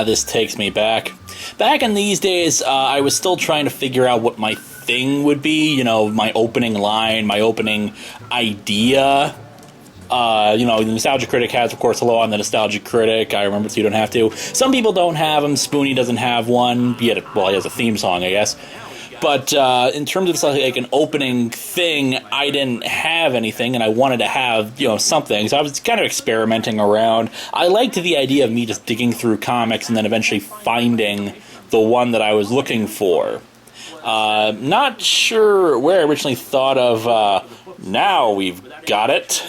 This takes me back. Back in these days, I was still trying to figure out what my thing would be, my opening line, my opening idea. The Nostalgia Critic has, of course, hello, I'm the Nostalgia Critic. I remember, so you don't have to. Some people don't have them. Spoonie doesn't have one. He has a theme song, I guess. But in terms of like an opening thing, I didn't have anything, and I wanted to have something. So I was kind of experimenting around. I liked the idea of me just digging through comics and then eventually finding the one that I was looking for. Not sure where I originally thought of. Now we've got it,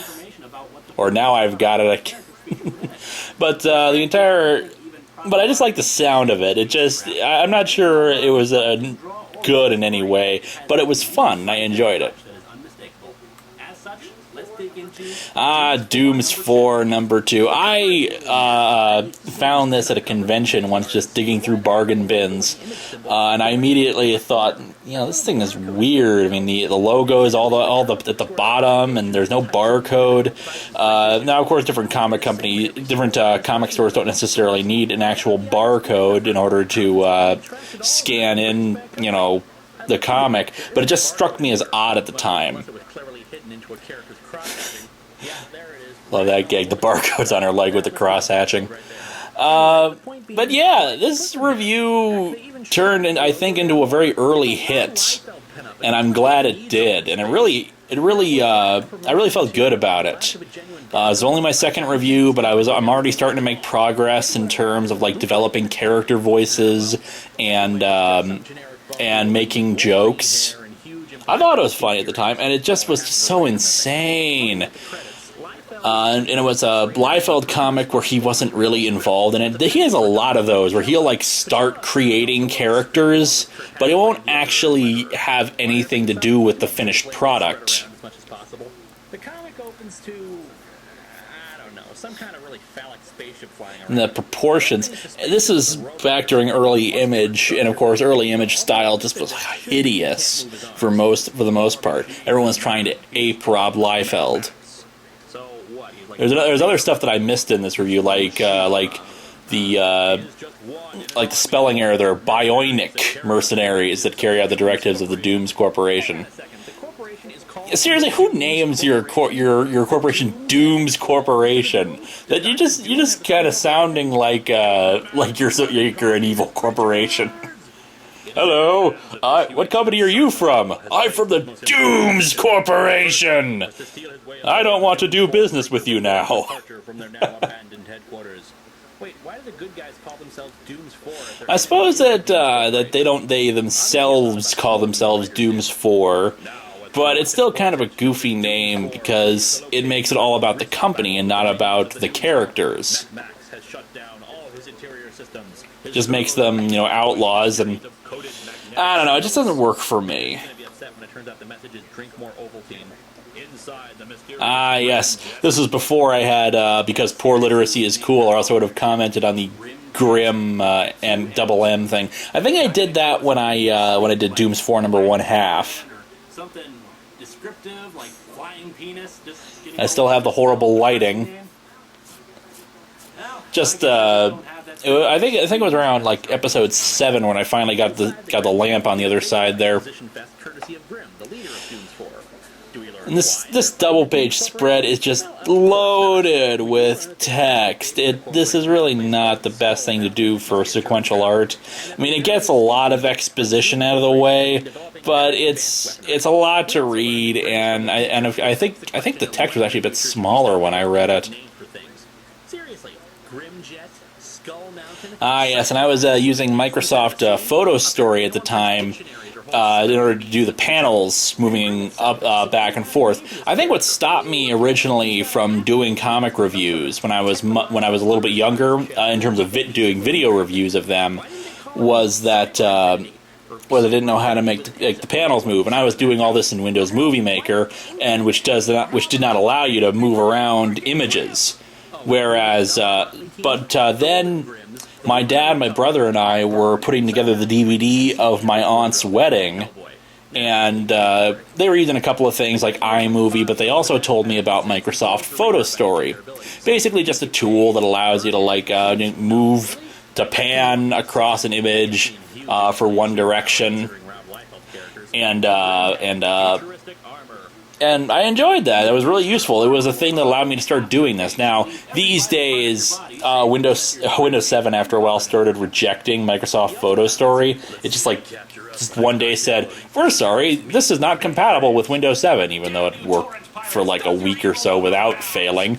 or now I've got it. But But I just like the sound of it. I'm not sure it was good in any way, but it was fun. I enjoyed it. Dooms 4 number 2. I found this at a convention once, just digging through bargain bins, and I immediately thought, this thing is weird. I mean, the logo is all at the bottom, and there's no barcode. Now, of course, different comic comic stores don't necessarily need an actual barcode in order to scan in, the comic, but it just struck me as odd at the time. Love that gag, the barcode's on her leg with the cross-hatching. But yeah, this review turned, I think, into a very early hit, and I'm glad it did. And I really felt good about it. It was only my second review, but I'm already starting to make progress in terms of like developing character voices and making jokes. I thought it was funny at the time, and it just was so insane. And it was a Liefeld comic where he wasn't really involved in it. He has a lot of those where he'll start creating characters, but it won't actually have anything to do with the finished product. The comic opens to, some kind of really phallic spaceship flying around. And the proportions. This is back during early Image, and of course, early Image style just was hideous for the most part. Everyone's trying to ape Rob Liefeld. There's other stuff that I missed in this review, like the spelling error. They're bionic mercenaries that carry out the directives of the Dooms Corporation. Seriously, who names your corporation Dooms Corporation? That you're just kind of sounding like you're an evil corporation. Hello, what company are you from? I'm from the Dooms Corporation. I don't want to do business with you now. Wait, why do the good guys call themselves Dooms 4? I suppose that they themselves call themselves Dooms 4. But it's still kind of a goofy name because it makes it all about the company and not about the characters. It just makes them, outlaws, and I don't know, it just doesn't work for me. Yes, this was before I had, because poor literacy is cool, or else I would have commented on the Grim and Double M thing. I think I did that when I did Dooms 4 number 1/2. Something descriptive, like flying penis. I still have the horrible lighting. Just I think it was around episode 7 when I finally got the lamp on the other side there. And this double page spread is just loaded with text. This is really not the best thing to do for sequential art. I mean, it gets a lot of exposition out of the way, but it's a lot to read, and I think the text was actually a bit smaller when I read it. Yes, and I was using Microsoft Photo Story at the time in order to do the panels moving up, back and forth. I think what stopped me originally from doing comic reviews when I was a little bit younger, in terms of doing video reviews of them, was that I didn't know how to make the panels move, and I was doing all this in Windows Movie Maker, and which did not allow you to move around images. Whereas, then my dad, my brother, and I were putting together the DVD of my aunt's wedding, and they were using a couple of things like iMovie, but they also told me about Microsoft Photo Story. Basically just a tool that allows you to move to pan across an image for one direction, and I enjoyed that. It was really useful. It was a thing that allowed me to start doing this. Now, these days, Windows 7 after a while started rejecting Microsoft Photo Story. It just one day said, "We're sorry, this is not compatible with Windows 7," even though it worked for like a week or so without failing.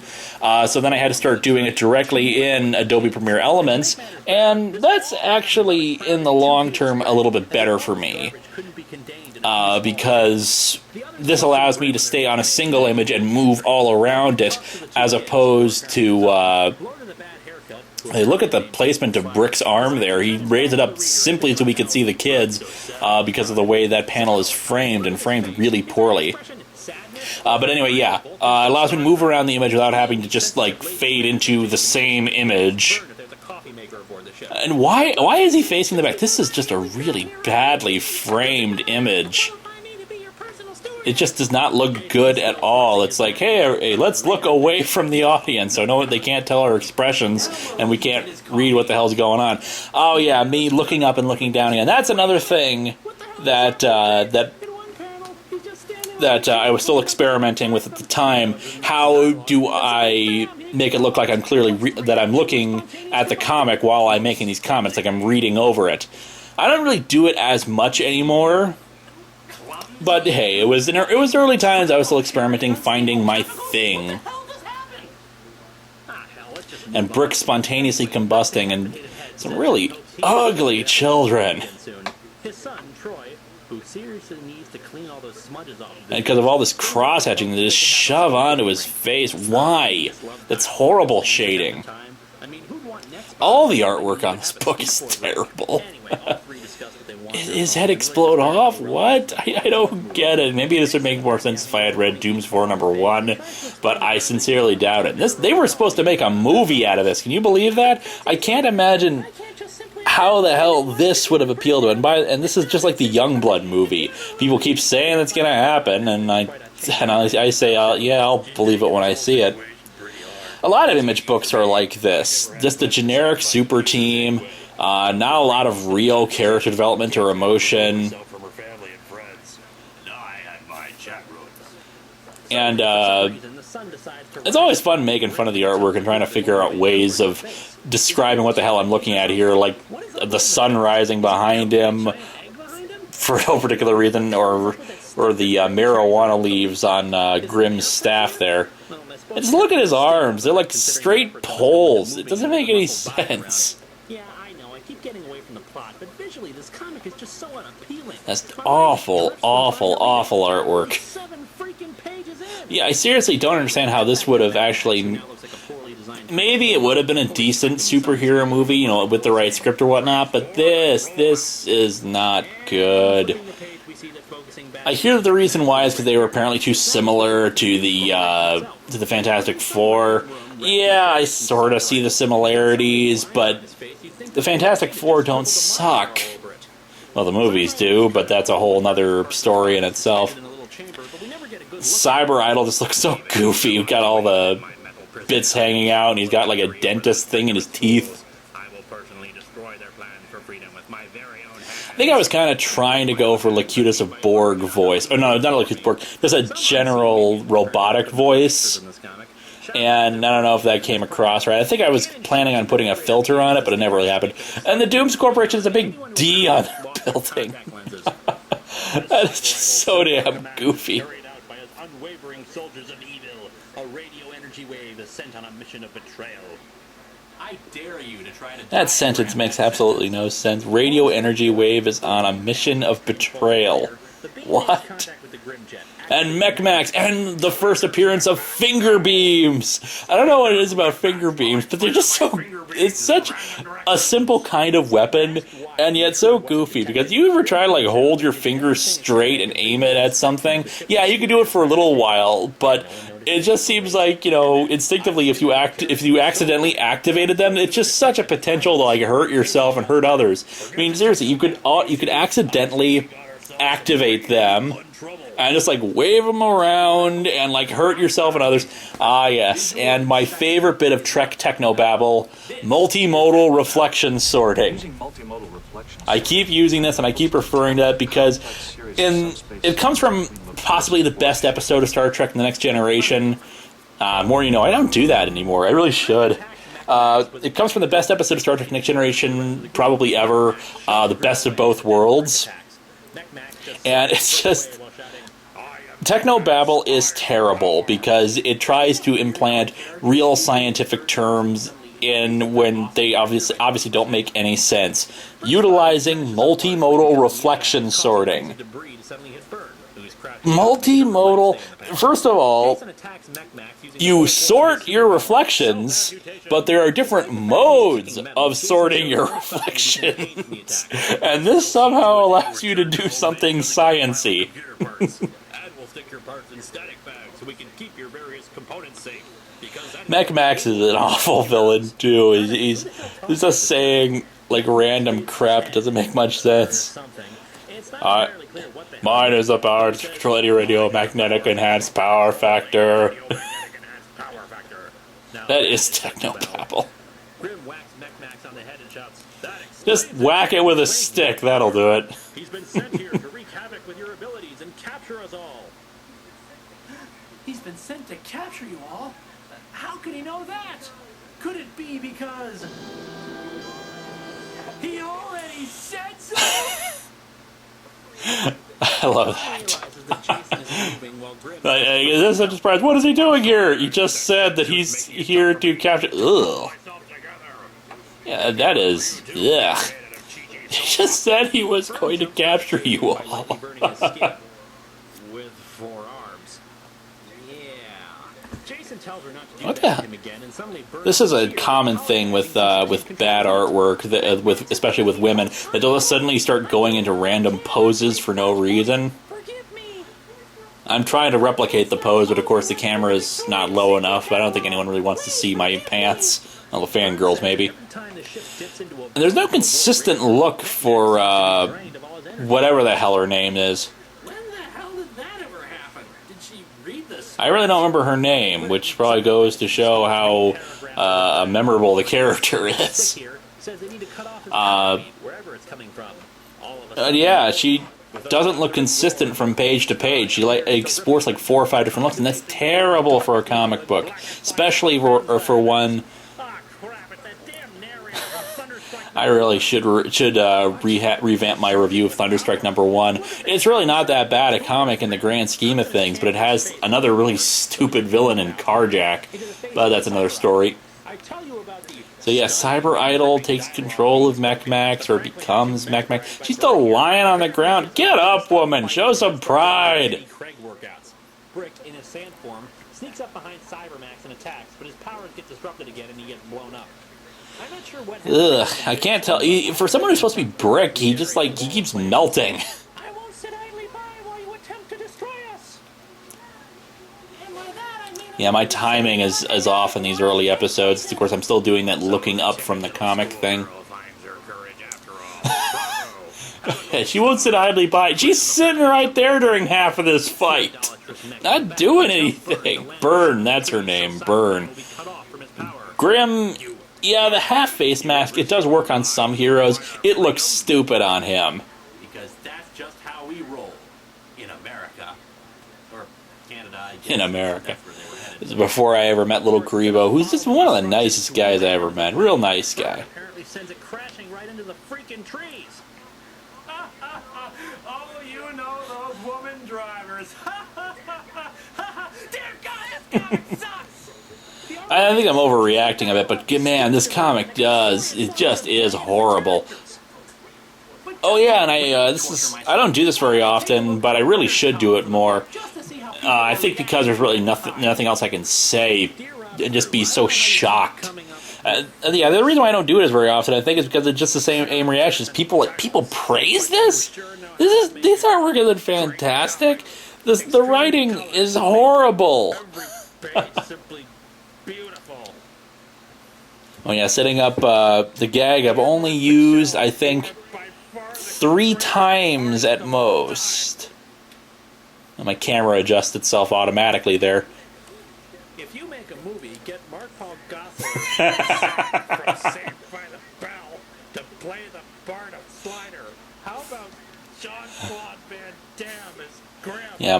So then I had to start doing it directly in Adobe Premiere Elements, and that's actually, in the long term, a little bit better for me. Because this allows me to stay on a single image and move all around it, as opposed to, hey, look at the placement of Brick's arm there. He raised it up simply so we could see the kids, because of the way that panel is framed, and framed really poorly. But anyway, yeah, it allows me to move around the image without having to just, like, fade into the same image. And why is he facing the back? This is just a really badly framed image. It just does not look good at all. It's like, hey, let's look away from the audience so they can't tell our expressions and we can't read what the hell's going on. Oh yeah, me looking up and looking down again. That's another thing that I was still experimenting with at the time. How do I make it look like I'm clearly that I'm looking at the comic while I'm making these comments, like I'm reading over it? I don't really do it as much anymore. But hey, it was early times. I was still experimenting, finding my thing. And Brick spontaneously combusting, and some really ugly children. His son, Troy, who seriously needs to clean all those smudges off. And because of all this cross-hatching, they just shove onto his face. Why? That's horrible shading. All the artwork on this book is terrible. His head explode off? What? I don't get it. Maybe this would make more sense if I had read Dooms 4 #1, but I sincerely doubt it. They were supposed to make a movie out of this. Can you believe that? I can't imagine how the hell this would have appealed to it. And this is just like the Youngblood movie. People keep saying it's going to happen, and I say, yeah, I'll believe it when I see it. A lot of Image books are like this. Just a generic super team. Not a lot of real character development or emotion. And it's always fun making fun of the artwork and trying to figure out ways of describing what the hell I'm looking at here, like the sun rising behind him for no particular reason, or the marijuana leaves on Grimm's staff there. And just look at his arms. They're like straight poles. It doesn't make any sense. Getting away from the plot, but visually this comic is just so unappealing. That's awful, awful, awful artwork. 7 freaking pages in. Yeah, I seriously don't understand how this would have actually... Maybe it would have been a decent superhero movie, you know, with the right script or whatnot, but this is not good. I hear that the reason why is because they were apparently too similar to the Fantastic Four. Yeah, I sort of see the similarities, but the Fantastic Four don't suck. Well, the movies do, but that's a whole other story in itself. Cyber Idol just looks so goofy. We've got all the bits hanging out, and he's got like a dentist thing in his teeth. I think I was kind of trying to go for Locutus of Borg voice. Oh, no, not Locutus of Borg. Just a general robotic voice. And I don't know if that came across right. I think I was planning on putting a filter on it, but it never really happened. And the Dooms Corporation is a big D on their building. That is just so damn goofy. That sentence makes absolutely no sense. Radio energy wave is on a mission of betrayal. What? And Mechmax, and the first appearance of finger beams. I don't know what it is about finger beams, but they're just so... It's such a simple kind of weapon, and yet so goofy, because you ever try to, like, hold your fingers straight and aim it at something? Yeah, you can do it for a little while, but it just seems like, you know, instinctively, if you accidentally activated them, it's just such a potential to, like, hurt yourself and hurt others. I mean, seriously, you could accidentally activate them and just like wave them around and like hurt yourself and others. Ah, yes. And my favorite bit of Trek Technobabble, multimodal reflection sorting. I keep using this and I keep referring to it because it comes from possibly the best episode of Star Trek: The Next Generation. More you know, I don't do that anymore. I really should. It comes from the best episode of Star Trek: Next Generation probably ever, the best of both worlds. And it's just... Technobabble is terrible because it tries to implant real scientific terms in when they obviously don't make any sense. Utilizing multimodal reflection sorting. Multimodal... First of all, you sort your reflections, but there are different modes of sorting your reflections. And this somehow allows you to do something science-y. Max is an awful villain, too. He's just saying, like, random crap. It doesn't make much sense. Mine is the power to control any radio-magnetic enhanced power factor. That is Technobabble. Just whack it with a stick, that'll do it. He's been sent here to wreak havoc with your abilities and capture us all. He's been sent to capture you all? How could he know that? Could it be because... he already said so? I love that. This is such a surprise. What is he doing here? He just said that he's here to capture... Ugh. Yeah, that is... Ugh. He just said he was going to capture you all. With 4 arms. Yeah. Jason tells her not to do What that the? to him again, and suddenly burns. This is a common thing with bad artwork, especially with women, that they'll suddenly start going into random poses for no reason. I'm trying to replicate the pose, but of course the camera is not low enough. I don't think anyone really wants to see my pants. Well, the fangirls, maybe. And there's no consistent look for whatever the hell her name is. When the hell did that ever happen? Did she read this? I really don't remember her name, which probably goes to show how memorable the character is. Yeah, she doesn't look consistent from page to page. She exports like 4 or 5 different looks, and that's terrible for a comic book, especially for one. I really should revamp my review of Thunderstrike #1. It's really not that bad a comic in the grand scheme of things, but it has another really stupid villain in Carjack. But that's another story. So yeah, Cyber Idol takes control of Max, or becomes Max. She's still lying on the ground. Get up, woman! Show some pride! Brick, in his sand form, sneaks up behind Cybermax and attacks, but his powers get disrupted again and he gets blown up. I'm not sure what happened. Ugh, I can't tell. For someone who's supposed to be Brick, he just he keeps melting. I won't sit idly by while you attempt to destroy us. And by that I mean... Yeah, my timing is off in these early episodes. Of course, I'm still doing that looking up from the comic thing. She won't sit idly by. She's sitting right there during half of this fight. Not doing anything. Burn, that's her name. Burn. Grim... Yeah, the half-face mask, it does work on some heroes. It looks stupid on him. Because that's just how we roll. In America. Or Canada, I guess. In America. This is before I ever met little Grebo, who's just one of the nicest guys I ever met. Real nice guy. Apparently sends it crashing right into the freaking trees. Oh, you know those woman drivers. Dear God, this comic sucks! I think I'm overreacting a bit, but man, this comic it just is horrible. Oh yeah, and I don't do this very often, but I really should do it more. I think because there's really nothing else I can say, and just be so shocked. Yeah, the reason why I don't do it as very often, I think, is because it's just the same reactions. People praise this. These artwork isn't fantastic. The writing is horrible. Oh yeah, setting up the gag, I've only used, I think, 3 times at most. And my camera adjusts itself automatically there. If you make a movie, get Mark Paul Gosselaar from Saved by the Bell to play the Bart of Slider. How about Jean-Claude Van Damme as Grim? Yeah,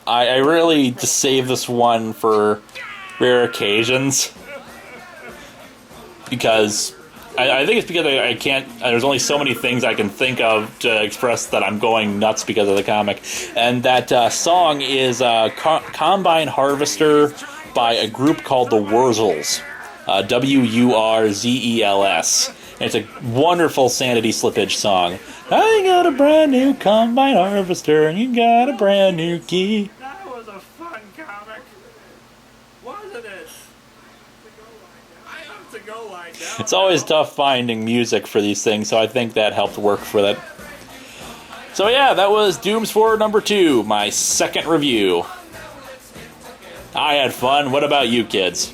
I really just save this one for rare occasions. Because I think it's because I can't. There's only so many things I can think of to express that I'm going nuts because of the comic, and that song is "Combine Harvester" by a group called the Wurzels, Wurzels. And it's a wonderful Sanity Slippage song. I got a brand new combine harvester, and you got a brand new key. That was a fun comic. Wasn't it? I have to go lie down. It's always tough finding music for these things, so I think that helped work for that. So yeah, that was Doom's Forward number 2, my second review. I had fun. What about you kids?